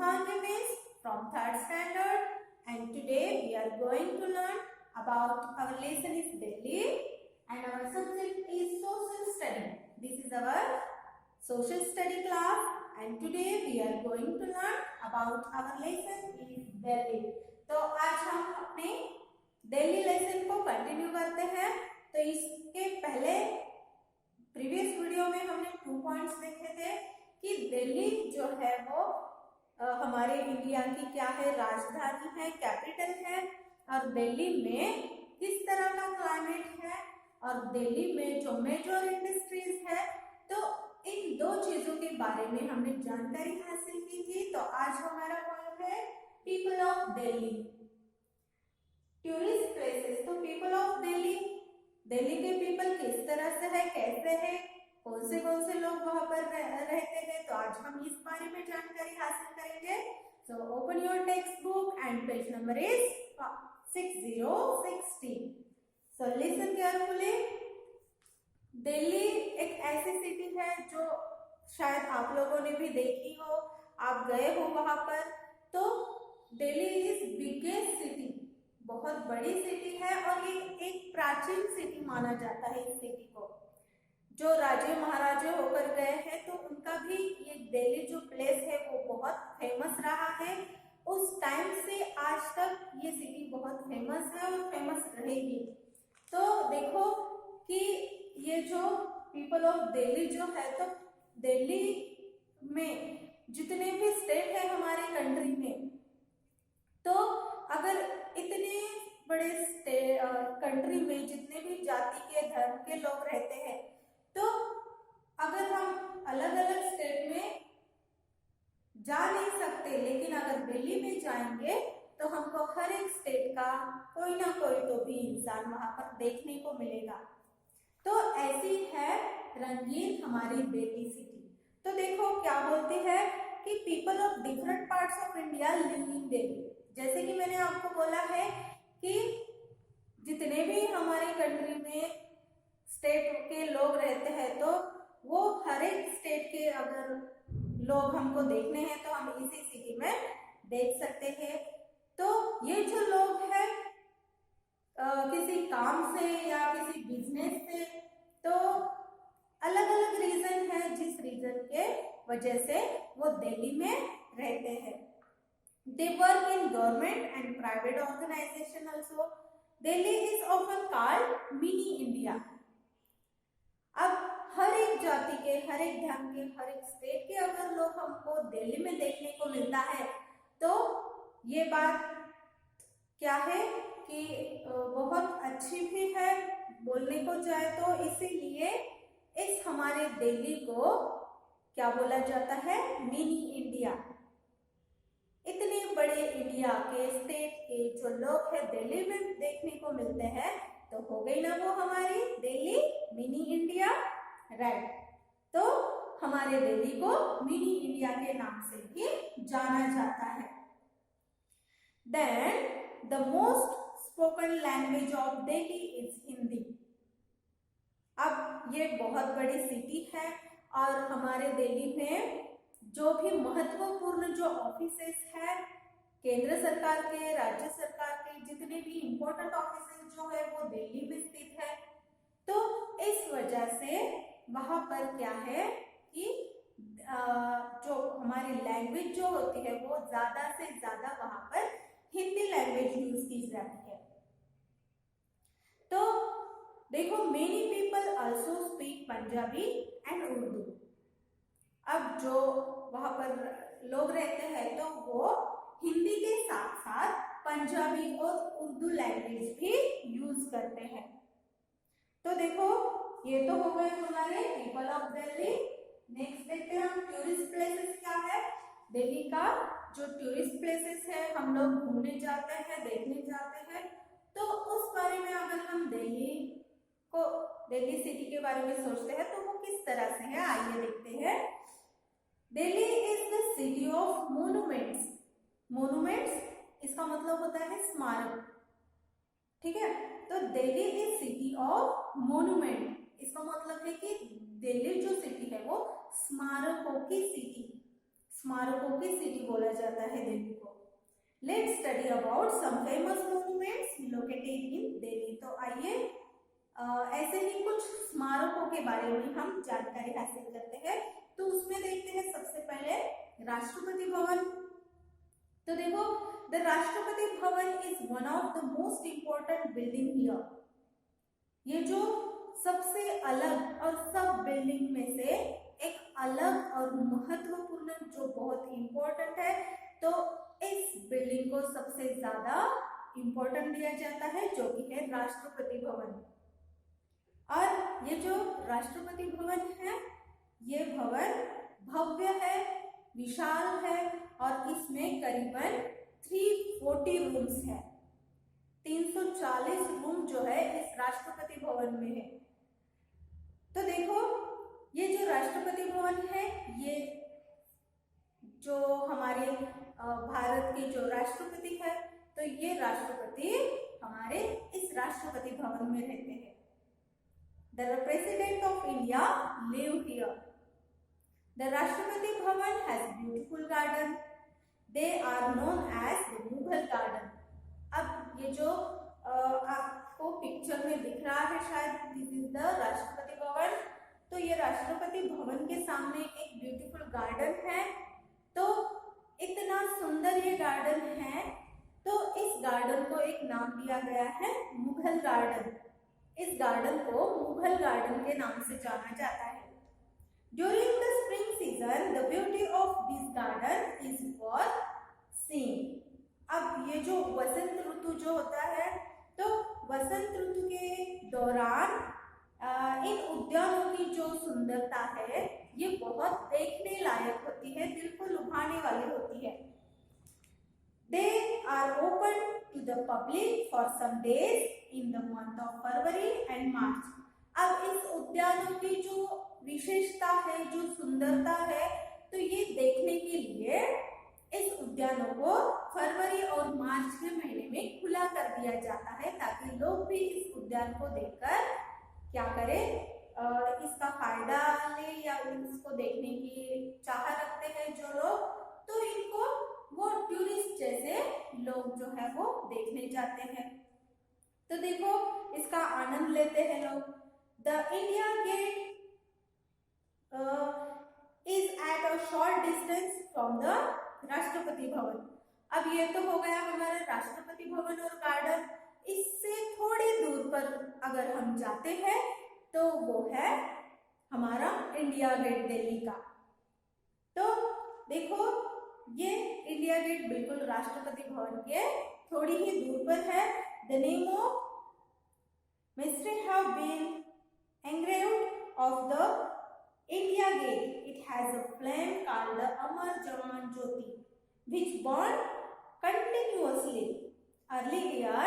Sudhangi Miss from 3rd standard, and today we are going to learn about our lesson is Delhi and our subject is social study. This is our social study class and today we are going to learn about our lesson is Delhi. तो आज हम अपने Delhi lesson को continue करते हैं। तो इसके पहले प्रीवियस वीडियो में हमने 2 पॉइंट्स देखे थे कि दिल्ली जो है वो हमारे इंडिया की क्या है, राजधानी है, कैपिटल है, और दिल्ली में किस तरह का क्लाइमेट है और दिल्ली में जो मेजर इंडस्ट्रीज है। तो इन दो चीजों के बारे में हमने जानकारी हासिल की थी। तो आज हमारा पॉइंट है people of Delhi, tourist places. तो पीपल ऑफ दिल्ली, दिल्ली के पीपल किस तरह से है, कैसे है, कौन से लोग वहां पर रहते हैं। तो आज हम इस बारे में जानकारी हासिल करेंगे। So open your text book and page number is 6060। So listen carefully. Delhi एक ऐसी सिटी है जो शायद आप लोगों ने भी देखी हो, आप गए हो वहां पर। तो दिल्ली इज बिगेस्ट सिटी, बहुत बड़ी सिटी है और ये एक प्राचीन सिटी माना जाता है। इस सिटी को जो राजे महाराजे होकर गए हैं तो उनका भी ये दिल्ली जो प्लेस है वो बहुत फेमस रहा है। उस टाइम से आज तक ये सिटी बहुत फेमस है और फेमस रहेगी। तो देखो कि ये जो पीपल ऑफ दिल्ली जो है, तो दिल्ली में जितने भी स्टेट है हमारे कंट्री में, तो अगर इतने बड़े कंट्री में जितने भी जाति के धर्म के लोग रहते हैं, तो अगर हम अलग अलग स्टेट में जा नहीं सकते, लेकिन अगर दिल्ली में जाएंगे तो हमको हर एक स्टेट का कोई ना कोई तो भी इंसान वहां पर देखने को मिलेगा। तो ऐसी है रंगीन हमारी दिल्ली सिटी। तो देखो क्या बोलते हैं कि people of different parts of India live in Delhi. जैसे कि मैंने आपको बोला है कि जितने भी हमारे कंट्री में स्टेट के लोग रहते हैं, तो वो हर एक स्टेट के अगर लोग हमको देखने हैं तो हम इसी सिटी में देख सकते हैं। तो ये जो लोग हैं किसी काम से या किसी बिजनेस से, तो अलग अलग रीजन है जिस रीजन के वजह से वो दिल्ली में रहते हैं। They work in government and private organization also. Delhi is often called mini India. अब हर एक जाति के, हर एक धर्म के, हर एक स्टेट के अगर लोग हमको दिल्ली में देखने को मिलता है, तो ये बात क्या है कि बहुत अच्छी भी है बोलने को जाए तो। इसीलिए इस हमारे दिल्ली को क्या बोला जाता है, मिनी इंडिया। इतने बड़े इंडिया के स्टेट के जो लोग हैं दिल्ली में देखने को मिलते हैं, तो हो गई ना वो हमारी दिल्ली मिनी इंडिया, राइट। तो हमारे दिल्ली को मिनी इंडिया के नाम से भी जाना जाता है। Then the most spoken language of Delhi is Hindi. अब ये बहुत बड़ी सिटी है और हमारे दिल्ली में जो भी महत्वपूर्ण जो ऑफिसेस है, केंद्र सरकार के, राज्य सरकार के, जितने भी इम्पोर्टेंट ऑफिसेस जो है वो दिल्ली में स्थित है। तो इस वजह से वहां पर क्या है कि जो हमारी लैंग्वेज जो होती है वो ज्यादा से ज्यादा वहां पर हिंदी लैंग्वेज यूज की जाती है। तो देखो many people also speak Punjabi and Urdu. अब जो वहां पर लोग रहते हैं तो वो हिंदी के साथ साथ पंजाबी और उर्दू लैंग्वेज भी यूज करते हैं। तो देखो ये तो हो गए हमारे पीपल ऑफ दिल्ली। नेक्स्ट देखते हैं हम टूरिस्ट प्लेसेस क्या है। दिल्ली का जो टूरिस्ट प्लेसेस है, हम लोग घूमने जाते हैं, देखने जाते हैं, तो उस बारे में अगर हम दिल्ली सिटी के बारे में सोचते हैं तो वो किस तरह से है, आइए देखते हैं। Delhi is the city of monuments. Monuments इसका मतलब होता है स्मारक, ठीक है। तो Delhi is city of monument, इसका मतलब है कि दिल्ली जो सिटी है वो स्मारकों की सिटी, स्मारकों की सिटी बोला जाता है दिल्ली को। Let's study about some famous monuments located in Delhi. तो आइए ऐसे ही कुछ स्मारकों के बारे में हम जानकारी हासिल करते हैं। तो उसमें देखते हैं सबसे पहले राष्ट्रपति भवन। तो देखो, द राष्ट्रपति भवन is one of the most important building here. ये जो सबसे अलग और सब बिल्डिंग में से एक अलग और महत्वपूर्ण, जो बहुत इंपॉर्टेंट है, तो इस बिल्डिंग को सबसे ज्यादा इंपॉर्टेंट दिया जाता है, जो कि है राष्ट्रपति भवन। और ये जो राष्ट्रपति भवन है, ये भवन भव्य है, विशाल है और इसमें करीबन 340 रूम्स है। 340 रूम जो है इस राष्ट्रपति भवन में है। तो देखो, ये जो राष्ट्रपति भवन है, ये जो हमारे भारत के जो राष्ट्रपति है, तो ये राष्ट्रपति हमारे इस राष्ट्रपति भवन में रहते हैं। The President of India live here. The Rashtrapati Bhavan has beautiful garden. They are known as the Mughal Garden. अब ये जो आपको पिक्चर में दिख रहा है, शायद दिस इज द राष्ट्रपति भवन। तो ये राष्ट्रपति भवन के सामने एक ब्यूटीफुल गार्डन है। तो इतना सुंदर ये गार्डन है, तो इस गार्डन को एक नाम दिया गया है मुगल गार्डन। इस गार्डन को मुगल गार्डन के नाम से जाना जाता है। During the spring season, the beauty of this garden is for seeing. अब ये जो वसंत ऋतु जो होता है, तो वसंत ऋतु के दौरान इन उद्यानों की जो सुंदरता है, ये बहुत देखने लायक होती है, दिल को लुभाने वाली होती है। They are open to the public for some days in the month of February and March. अब इस उद्यानों की जो विशेषता है, जो सुंदरता है, तो ये देखने के लिए इस उद्यानों को फरवरी और मार्च के महीने में खुला कर दिया जाता है, ताकि लोग भी इस उद्यान को देखकर क्या करें, इसका फायदा ले या इसको देखने की चाह रखते हैं जो लोग, तो इनको वो टूरिस्ट जैसे लोग जो है वो देखने जाते हैं। तो देखो, इसका आनंद लेते हैं लोग। The India Gate is at a short distance from the Rashtrapati Bhavan. अब ये तो हो गया हमारा राष्ट्रपति भवन और गार्डन। इससे थोड़ी दूर पर अगर हम जाते हैं तो वो है हमारा इंडिया गेट दिल्ली का। तो देखो, ये इंडिया गेट बिल्कुल राष्ट्रपति भवन के थोड़ी ही दूर पर है। The name of mystery have been engraved of the India Gate. It has a flame called the Amar Jawan Jyoti, which burned continuously. Earlier,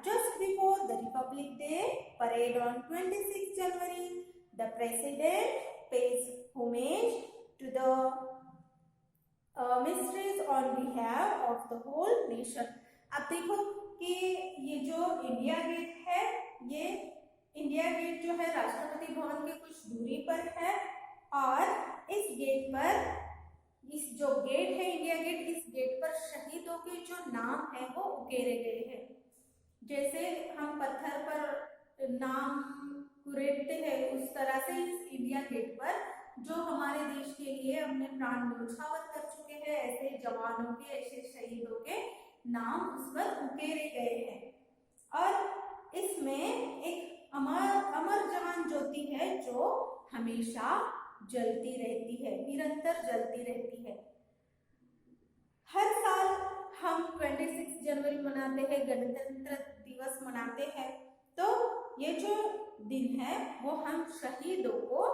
just before the Republic Day parade on 26 January, the President pays homage to the mysteries on behalf of the whole nation. अब देखो कि ये जो India gate है, ये India gate जो है राष्ट्रपति भवन के कुछ दूरी पर है, और इस गेट पर, इस जो गेट है इंडिया गेट, इस गेट पर शहीदों के जो नाम है वो उकेरे गए हैं। जैसे हम पत्थर पर नाम कुरेदते हैं, उस तरह से इस इंडिया गेट पर जो हमारे देश के लिए अपने प्राण न्यौछावर कर चुके हैं, ऐसे जवानों के, ऐसे शहीदों के नाम उस पर उकेरे गए हैं। और इसमें एक अमर जवान ज्योति है जो हमेशा जलती रहती है, निरंतर जलती रहती है। हर साल हम 26 जनवरी मनाते हैं, गणतंत्र दिवस मनाते हैं। तो ये जो दिन है वो हम शहीदों को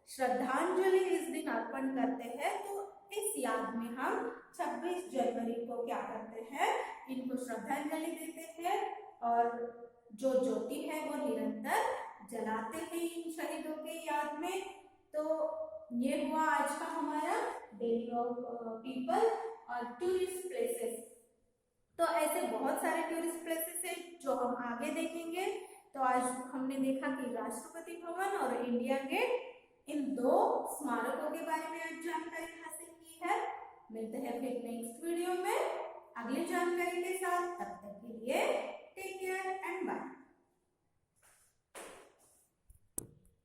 श्रद्धांजलि इस दिन अर्पण करते हैं। तो इस याद में हम 26 जनवरी को क्या करते हैं, इनको श्रद्धांजलि देते हैं और जो ज्योति है वो निरंतर जलाते हैं इन शहीदों के याद में। तो ये हुआ आज का हमारा डेली ऑफ पीपल और टूरिस्ट प्लेसेस। तो ऐसे बहुत सारे टूरिस्ट प्लेसेस है जो हम आगे देखेंगे। तो आज हमने देखा कि राष्ट्रपति भवन और इंडिया गेट, इन दो स्मारकों के बारे में आज जानकारी हासिल की है। मिलते हैं फिर नेक्स्ट वीडियो में अगली जानकारी के साथ। तब तक के लिए